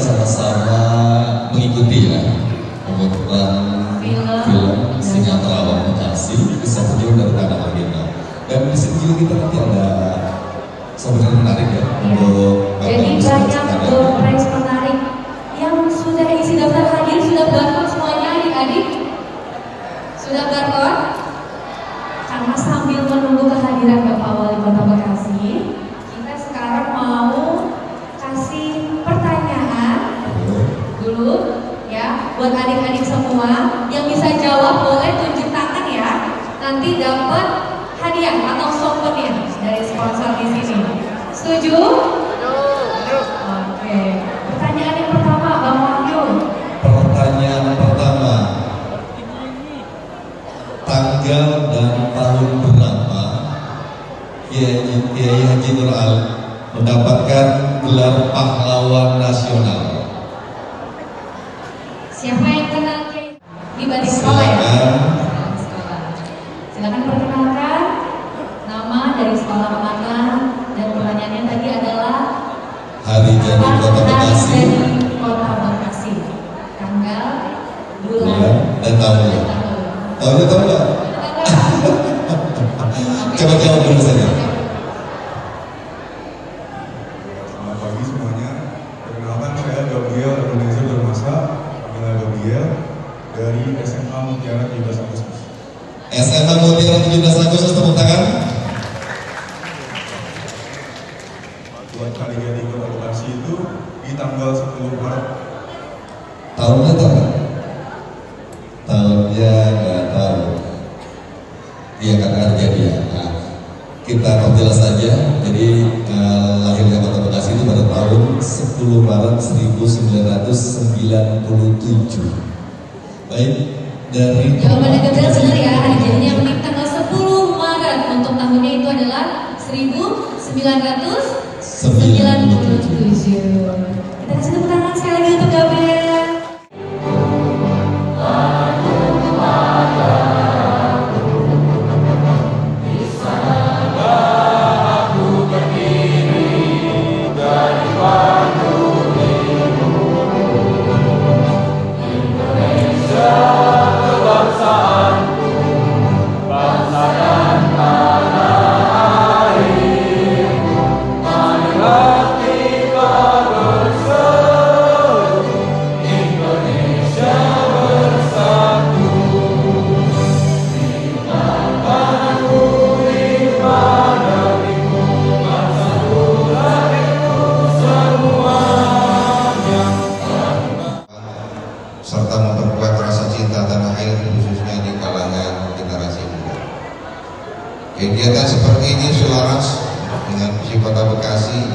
sama-sama mengikuti ya pembuatan film Sinatrawang Bekasi, kisah pejuang dari tanah Agenda. Dan di sini juga kita nanti ada sebenarnya menarik ya untuk jadi banyak door prize menarik yang sudah isi daftar hadir, sudah barcode semuanya adik-adik? Sudah barcode? Karena sambil menunggu kehadiran Bapak Wali Kota Bekasi, kita sekarang mau kasih pertanyaan dulu ya buat adik-adik semua. Yang bisa jawab boleh tunjuk tangan ya. Nanti dapat hadiah atau souvenir dari sponsor di sini. Setuju? Oke. Pertanyaan yang pertama, Bang Wahyu. Pertanyaan pertama, tanggal dan tahun berapa Kiai Haji Nur Ali mendapatkan gelar pahlawan nasional? Siapa yang kenal Kiai? Di balik sekolah ya? Silakan perkenalkan nama dari sekolah mana, dan pertanyaannya tadi adalah hari jadi Kota Bekasi, tanggal, bulan, dan tahun. Tahunnya tahu nggak? Coba jawab dulu saja. Selamat pagi semuanya. Perkenalkan saya Gabriel Indonesia Bermasa, panggilan Gabriel dari SMA Mutiara 17 Agustus. SMA Mutiara 17 Agustus, tepuk tangan. Buat hari jadi Kota Bekasi itu di tanggal 10 Maret. Tahunnya tahu nggak? Tahunnya nggak tahu. Dia katakan jadi ya. Nah, kita perjelas saja. Jadi lahirnya Kota Bekasi itu pada tahun 10 Maret 1997. Baik, dari jawabannya Gabriel benar ya, hari jadinya menik tanggal 10 Maret. Untuk tahunnya itu adalah 1997. Kita kasih tepuk tangan sekali lagi untuk Gabriel. serta memperkuat rasa cinta tanah air khususnya di kalangan generasi muda. Kegiatan seperti ini selaras dengan visi Kota Bekasi,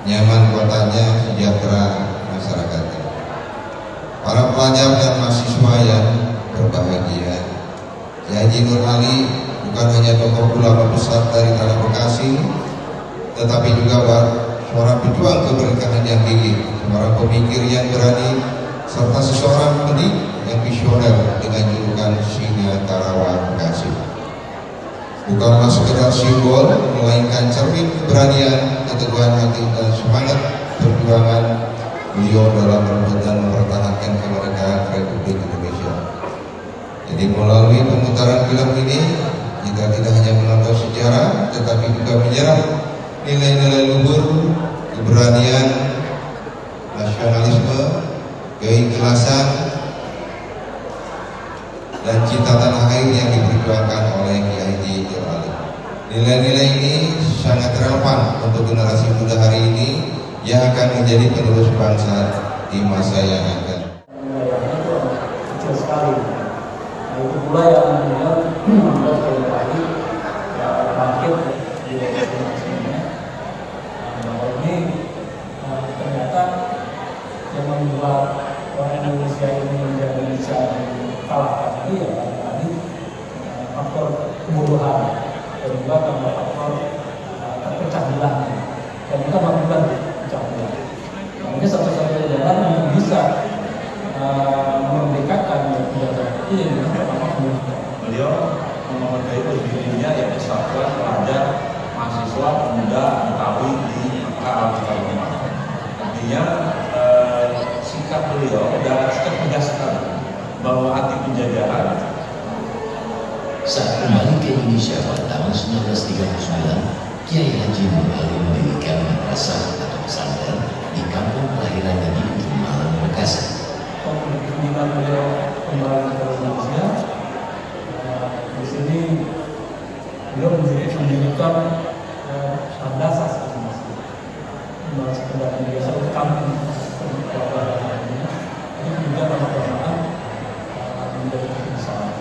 nyaman kotanya, sejahtera masyarakatnya. Para pelajar dan mahasiswa yang berbahagia, Kiai Haji Nur Ali bukan hanya tokoh ulama besar dari tanah Bekasi, tetapi juga seorang pejuang kemerdekaan yang gigih, seorang pemikir yang berani, serta seseorang pendidik yang visioner dengan julukan Singa Karawang Bekasi. Bukanlah sekedar simbol, melainkan cermin keberanian, keteguhan hati dan semangat perjuangan beliau dalam merebut dan mempertahankan kemerdekaan Republik Indonesia. Jadi melalui pemutaran film ini, kita tidak hanya menonton sejarah, tetapi juga menyerap nilai-nilai luhur, keberanian, nasionalisme, keikhlasan, dan cinta tanah air yang diperjuangkan oleh Kiai Haji Nur Ali. Nilai-nilai ini sangat relevan untuk generasi muda hari ini yang akan menjadi penerus bangsa di masa yang akan. Itu kecil sekali. Nah, itu pula yang membuat kembali bangkit di Indonesia. Bahwa ini ternyata yang membuat orang Indonesia ini menjadi Indonesia kalahkan ini ya tadi faktor kebodohan dan juga karena faktor terpecah belah, dan kita melakukan pecah belah. Ini satu-satunya jalan yang bisa memerdekakan negara ini dengan pertama pendidikan. Beliau memegang dirinya yang persatuan pelajar, mahasiswa, pemuda, Betawi di Artinya sikap beliau dan sikap tegas sekali bahwa anti penjajahan. Saat kembali ke Indonesia pada tahun 1939, Kiai Haji Nur Ali mendirikan madrasah atau pesantren di kampung kelahirannya di Ujung Malang, Bekasi. Kemudian beliau kembali ke Indonesia. Di sini beliau mendirikan madrasah masing-masing. Sekedar biasa ke kampung keluarga-keluarganya. Ini juga lama-kelamaan menjadi besar.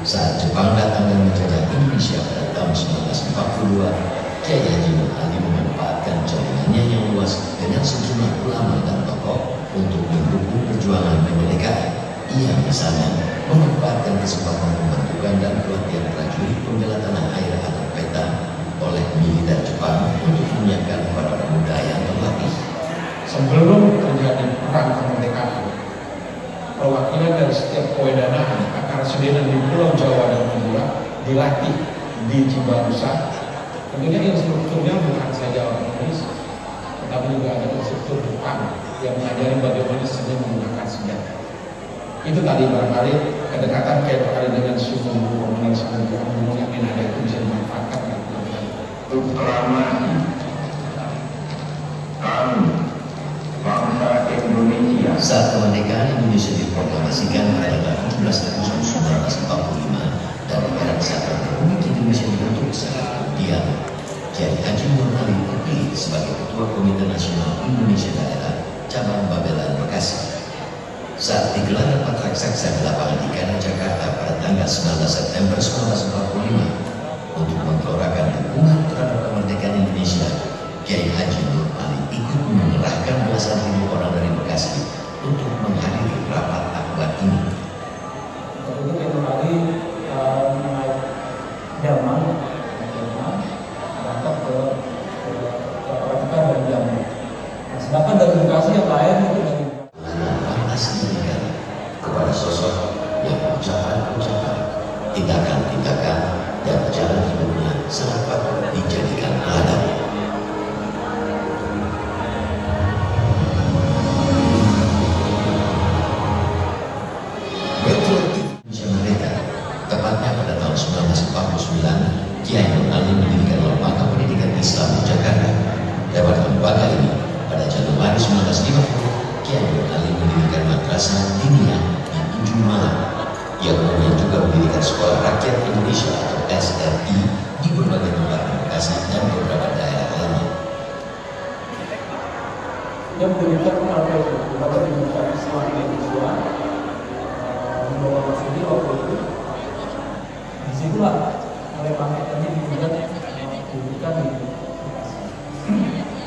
Saat Jepang datang dan menjajah Indonesia pada tahun 1942, Kiai Haji Nur Ali memanfaatkan jaringannya yang luas dengan sejumlah ulama dan tokoh untuk mendukung perjuangan kemerdekaan. Ia misalnya memanfaatkan kesempatan pembentukan dan pelatihan prajurit pembela tanah air atau PETA oleh militer Jepang untuk menyiapkan para pemuda yang terlatih. Sebelum terjadi perang kemerdekaan, perwakilan dari setiap kewedanaan akar sedenan di Pulau Jawa dan Madura dilatih di Cibarusah. Tentunya instrukturnya bukan saja orang Indonesia, tetapi juga ada instruktur Jepang yang mengajari bagaimana saja menggunakan senjata. Itu tadi barangkali kedekatan Kiai Nur Ali dengan suku komunitas yang yakin ada itu bisa dimanfaatkan. Terutama kami bangsa Indonesia. Saat kemerdekaan Indonesia diproklamasikan pada tahun 17 Agustus 1945 dan negara kesatuan Republik Indonesia dibentuk secara kemudian, Kiai Haji Nur Ali terpilih sebagai Ketua Komite Nasional Indonesia Daerah Cabang Babelan, Bekasi. Saat digelar rapat raksasa di lapangan Ikana, Jakarta pada tanggal 19 September 1945 untuk menggelorakan dukungan terhadap kemerdekaan Indonesia, Kiai Haji Nur Ali ikut mengerahkan belasan ribu orang dari Bekasi untuk menghadiri rapat akbar ini. Jadi Kiai Nur Ali naik Delman, berangkat ke Pratika dan Delman. Nah, sedangkan dari Bekasi yang lain itu dari kepada sosok yang ucapan-ucapan, tindakan-tindakan, dan jalan hidupnya sangat patut dijadikan teladan. Indonesia Merdeka, tepatnya pada tahun 1949, Kiai Nur Ali mendirikan lembaga pendidikan Islam di Jakarta. Lewat lembaga ini, pada Januari 1950, Kiai Nur Ali mendirikan madrasah diniyah di Ujung Malang. Ia kemudian juga mendirikan Sekolah Rakyat Indonesia atau SRI di berbagai tempat di Bekasi dan beberapa daerah lainnya. Dia mendirikan lembaga pendidikan Islam di Indonesia. Membawa Masudi waktu itu. Disitulah oleh pangkatnya kemudian pendidikan di Bekasi.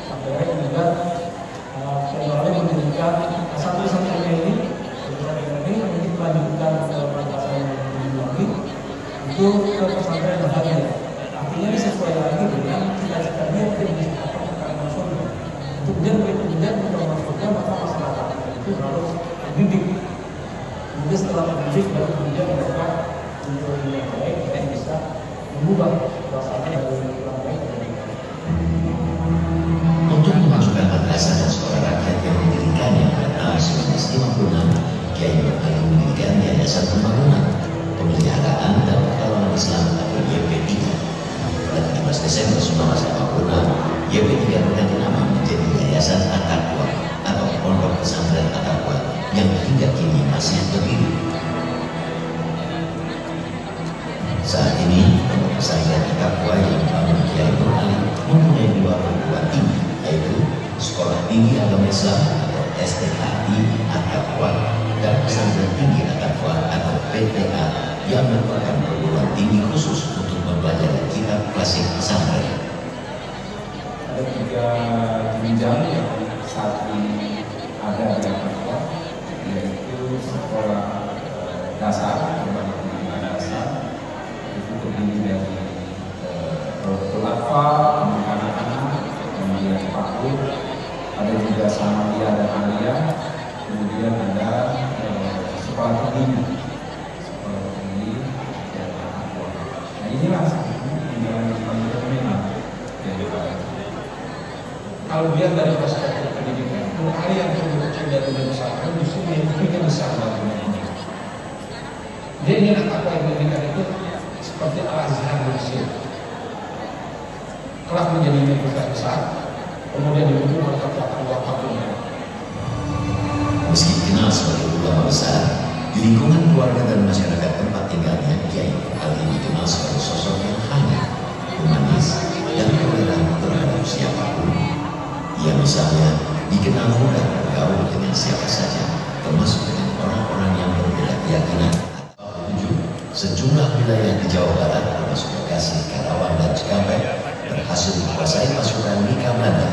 Sampai kemudian Kiai mendirikan satu-satunya ini melanjutkan ke madrasah yang lagi itu ke pesantren Bahaya. Artinya ini sesuai lagi dengan cita-citanya untuk mencapai nasional. Untuk kemudian untuk maka masyarakat itu harus dididik. Kemudian setelah mendidik baru kemudian mereka untuk yang baik dan bisa mengubah suasana dari yang baik. Untuk memasukkan madrasah dan sekolah rakyat yang didirikannya pada tahun 1956, Kiai Nur Ali mendirikan Yayasan Pembangunan, Pemeliharaan dan Pertolongan Islam atau YP3. Pada 17 Desember 1956, YP3 berganti nama menjadi Yayasan At-Taqwa atau Pondok Pesantren At-Taqwa yang hingga kini masih berdiri. Saat ini, Pondok Pesantren At-Taqwa yang dibangun Kiai Nur Ali mempunyai dua perguruan tinggi, yaitu Sekolah Tinggi Agama Islam atau STAI At-Taqwa dan Pesantren Tinggi At-Taqwa atau PTA yang merupakan perguruan tinggi khusus untuk mempelajari kitab klasik pesantren. Ada 3 jenjang yang saat ini ada di At-Taqwa, yaitu sekolah dasar, pendidikan dasar, itu terdiri dari Al-Atfal, anak-anak, kemudian Fakul, ada juga Samadiyah dan Aliyah, kemudian ada sekolah tinggi dan At-Taqwa. Nah inilah yang paling terminal. Kalau dia dari perspektif pendidikan, Nur Ali yang terbentuk dari pesantren justru mimpinya besar bagi ini. Dia ingin apa yang diberikan itu seperti Al-Azhar di Mesir. Kelak menjadi universitas besar, kemudian dibentuk oleh wakaf dunia. Meski dikenal sebagai ulama besar, di lingkungan keluarga dan masyarakat tempat tinggalnya, Kiai Ali dikenal sebagai sosok yang hangat, humanis, dan toleran terhadap siapapun. Ia misalnya dikenal mudah bergaul dengan siapa saja, termasuk dengan orang-orang yang berbeda keyakinan. Sejumlah wilayah di Jawa Barat, termasuk Bekasi, Karawang, dan Cikampek, berhasil dikuasai pasukan Mika Belanda.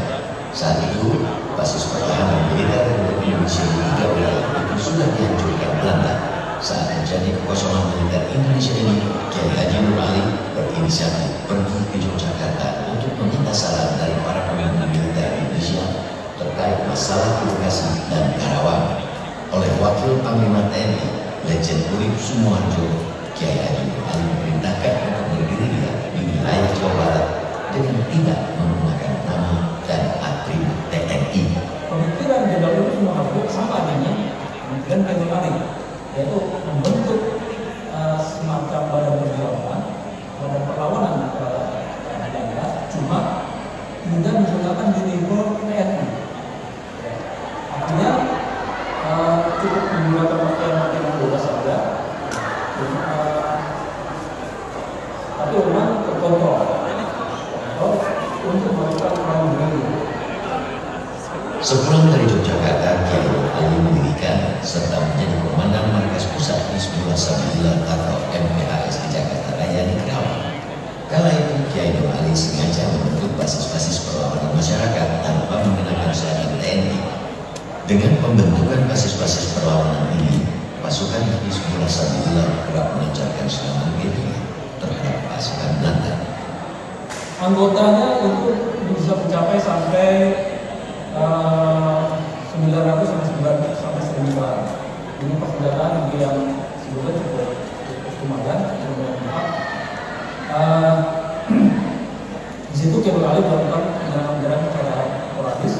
Saat itu, basis pertahanan militer Republik Indonesia di 3 wilayah itu sudah dihancurkan Belanda. Saat terjadi kekosongan militer Indonesia ini, Kiai Haji Nur Ali berinisiatif pergi ke Yogyakarta untuk meminta saran dari para pemimpin militer Indonesia terkait masalah Bekasi dan Karawang. Oleh Wakil Panglima TNI, Letjen Urip Sumoharjo, Kiai Haji Nur Ali memerintahkan untuk berdiri di wilayah Jawa Barat dengan tidak menggunakan nama dan atribut TNI. Pemikiran Jenderal Urip Sumoharjo sama dengan pemikiran Kiai Nur Ali, yaitu membentuk semacam badan perjuangan, badan perlawanan Belanda, cuma tidak menggunakan di level TNI. Artinya cukup menggunakan pakaian yang bebas saja, tapi memang terkontrol untuk melakukan perang dunia. Sepulang dari Yogyakarta, Kiai Nur Ali mendirikan serta menjadi komandan markas pusat Hizbullah Sabilillah atau MPAS di Jakarta Raya di Karawang. Kala itu Kiai Nur Ali sengaja membentuk basis-basis perlawanan masyarakat tanpa menggunakan seragam TNI. Dengan pembentukan basis-basis perlawanan ini, pasukan Hizbullah Sabilillah kerap melancarkan serangan gerilya terhadap pasukan Belanda. Anggotanya itu bisa mencapai sampai 900 sampai 1000 orang. Ini persenjataan yang sebetulnya cukup lumayan, cukup lengkap. Di situ Kiai Nur Ali melakukan penyerangan secara sporadis,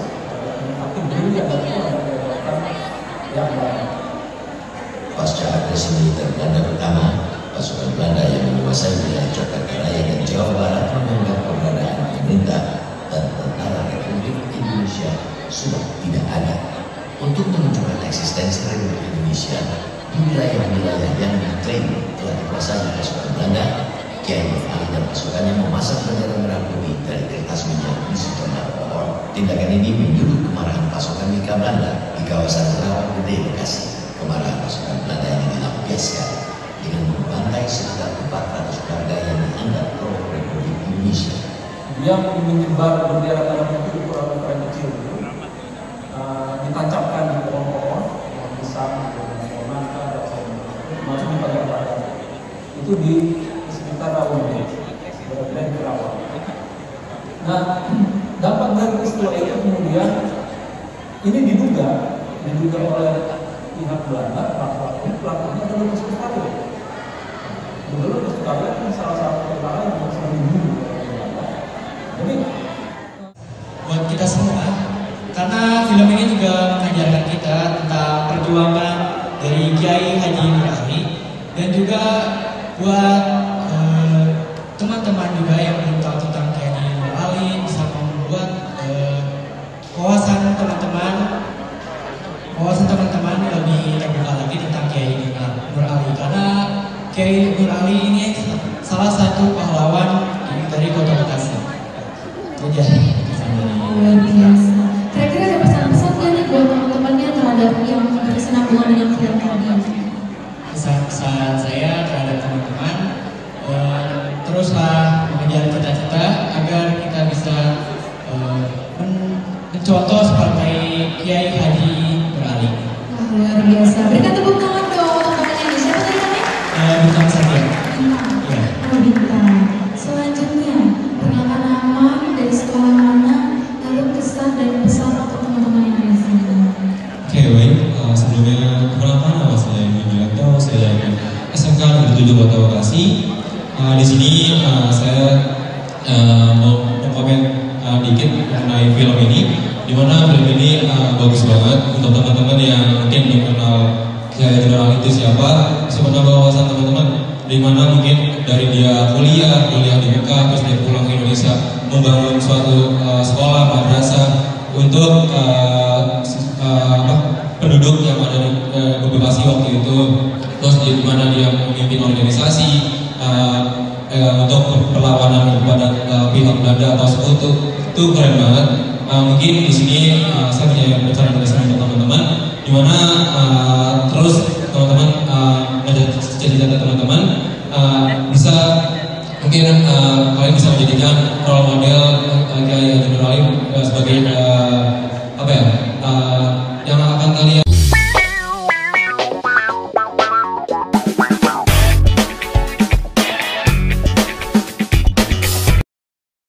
tapi gerilya dan itu ada melakukan yang lain. Pasca agresi militer Belanda pertama, pasukan Belanda yang menguasai wilayah Jakarta Raya dan Jawa Barat menganggap keberadaan pemerintah dan tentara Republik Indonesia sudah tidak ada. Untuk menunjukkan eksistensi Republik Indonesia di wilayah-wilayah yang diklaim telah dikuasai pasukan Belanda, Kiai Nur Ali dan pasukannya memasang bendera merah putih dari kertas minyak di sejumlah pohon. Tindakan ini menyulut kemarahan pasukan Mika Belanda di kawasan Karawang Gede, Bekasi. Kemarahan pasukan Belanda ini dilampiaskan dengan membantai sekitar 400 warga yang dianggap pro Republik Indonesia. Dia menyebar bendera merah putih ukuran kecil itu, ditancapkan di pohon-pohon, pohon pisang, pohon nangka, dan sebagainya, masuk di pagar-pagar. Itu di sekitar Rawon, berada di Karawang. Nah, dampak dari peristiwa itu kemudian ini diduga oleh pihak Belanda bahwa pelakunya adalah Mustafa Kamal. Dulu Mustafa Kamal kan salah satu tentara yang selalu dibunuh oleh Belanda. Jadi buat kita semua, karena film ini juga mengajarkan kita tentang perjuangan dari Kiai Haji Nur Ali, dan juga buat teman-teman juga yang belum tahu tentang Kiai Haji Nur Ali bisa membuat wawasan teman-teman lebih terbuka lagi tentang Kiai Nur Ali, karena Kiai Nur Ali ini salah satu pahlawan dari Kota Bekasi. Luar biasa. Kira-kira ada pesan-pesan nggak nih buat teman-temannya terhadap yang berkesinambungan dengan film tadi? Pesan saya terhadap teman-teman, teruslah mengejar cita-cita agar kita bisa mencontoh seperti Kiai Haji Nur Ali. Luar biasa. Berikan tepuk tangan dong untuk temannya ini. Siapa tadi namanya? Bintang saja. Ya. Bintang. Selanjutnya, perkenalkan nama, dari sekolah mana, lalu kesan dan pesan untuk teman-teman yang ada di sini. Oke, baik. Sebelumnya perkenalkan nama saya Ibu Julianto, saya dari SMK Negeri 7 Kota Bekasi. Di sini saya mau komen dikit mengenai film ini, di mana dimana film ini bagus banget untuk teman-teman yang mungkin belum kenal Kiai General itu siapa. Sebenarnya wawasan teman-teman dimana mungkin dari dia kuliah di Mekah, terus dia pulang ke Indonesia membangun suatu sekolah madrasah untuk penduduk yang ada di Bekasi waktu itu. Terus di mana dia memimpin organisasi untuk perlawanan kepada pihak Belanda atau sekutu. Itu keren banget. Mungkin di sini saya punya pesan untuk teman-teman, di mana terus teman-teman cita-cita teman-teman bisa mungkin kalian bisa menjadikan role model